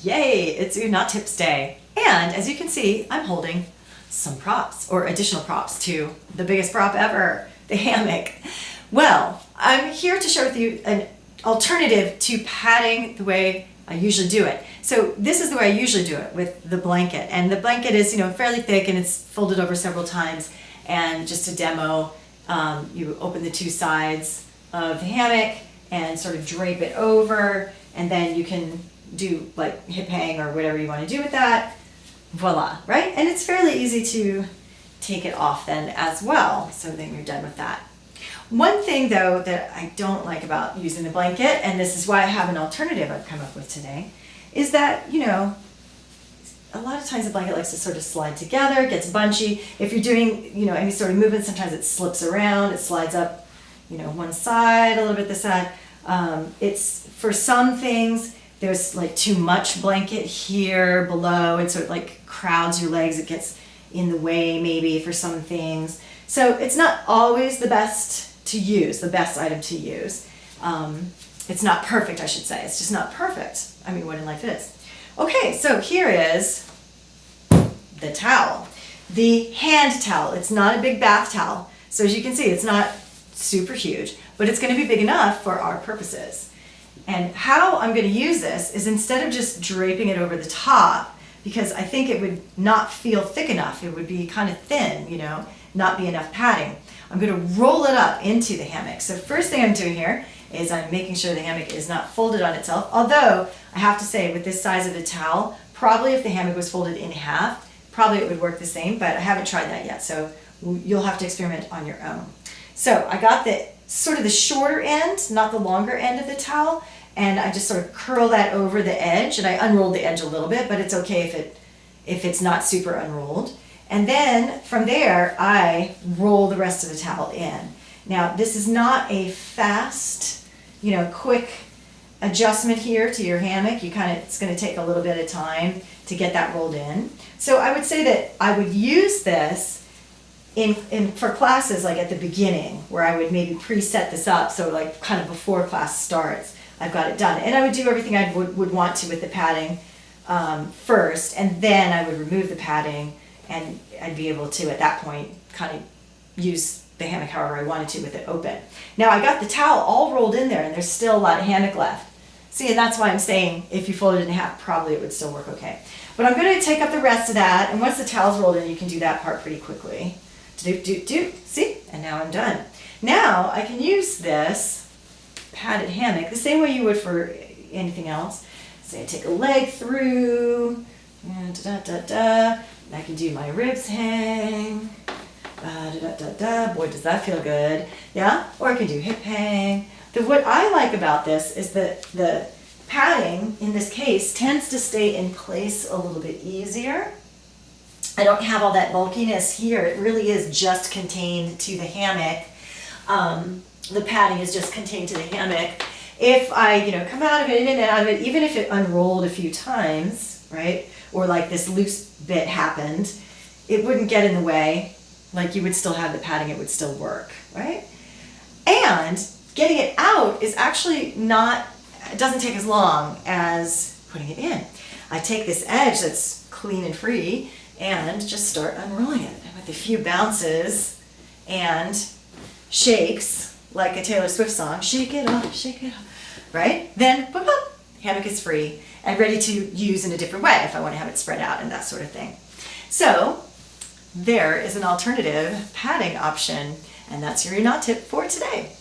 Yay, it's Unnatip's day. And as you can see, I'm holding some props or additional props to the biggest prop ever, the hammock. Well, I'm here to share with you an alternative to padding the way I usually do it. So this is the way I usually do it with the blanket. And the blanket is, fairly thick and it's folded over several times. And just to demo, you open the two sides of the hammock and sort of drape it over, and then you can do like hip hang or whatever you want to do with that. Voila, right? And it's fairly easy to take it off then as well. So then you're done with that. One thing though that I don't like about using the blanket, and this is why I have an alternative I've come up with today, is that, a lot of times the blanket likes to sort of slide together, gets bunchy. If you're doing, any sort of movement, sometimes it slips around, it slides up, one side, a little bit this side. It's, for some things, there's like too much blanket here below, and sort of like crowds your legs, it gets in the way maybe for some things. So it's not always the best to use, the best item to use. It's not perfect, I should say. It's just not perfect. I mean, what in life is? Okay, so here is the towel. The hand towel. It's not a big bath towel. So as you can see, it's not super huge, but it's going to be big enough for our purposes. And how I'm going to use this is, instead of just draping it over the top, because I think it would not feel thick enough, it would be kind of thin, not be enough padding. I'm going to roll it up into the hammock. So first thing I'm doing here is I'm making sure the hammock is not folded on itself. Although I have to say, with this size of a towel, probably if the hammock was folded in half, probably it would work the same, but I haven't tried that yet. So you'll have to experiment on your own. So I got the sort of the shorter end, not the longer end of the towel, and I just sort of curl that over the edge, and I unrolled the edge a little bit, but it's okay if it's not super unrolled. And then from there, I roll the rest of the towel in. Now, this is not a fast, quick adjustment here to your hammock. It's going to take a little bit of time to get that rolled in. So I would say that I would use this for classes like at the beginning, where I would maybe preset this up, so like kind of before class starts, I've got it done. And I would do everything I would want to with the padding first, and then I would remove the padding, and I'd be able to, at that point, kind of use the hammock however I wanted to with it open. Now I got the towel all rolled in there, and there's still a lot of hammock left. See, and that's why I'm saying if you fold it in half, probably it would still work okay. But I'm going to take up the rest of that, and once the towel's rolled in, you can do that part pretty quickly. See? And now I'm done. Now I can use this padded hammock the same way you would for anything else. Say I take a leg through, I can do my ribs hang, boy does that feel good, yeah? Or I can do hip hang. What I like about this is that the padding, in this case, tends to stay in place a little bit easier. I don't have all that bulkiness here. It really is just contained to the hammock. The padding is just contained to the hammock. If I, come out of it, in and out of it, even if it unrolled a few times, right, or like this loose bit happened, it wouldn't get in the way. Like, you would still have the padding, it would still work, right? And getting it out is actually it doesn't take as long as putting it in. I take this edge that's clean and free and just start unrolling it with a few bounces and shakes, like a Taylor Swift song, shake it up, right? Then, boop, boop, hammock is free and ready to use in a different way if I want to have it spread out and that sort of thing. So there is an alternative padding option, and that's your Unnatip for today.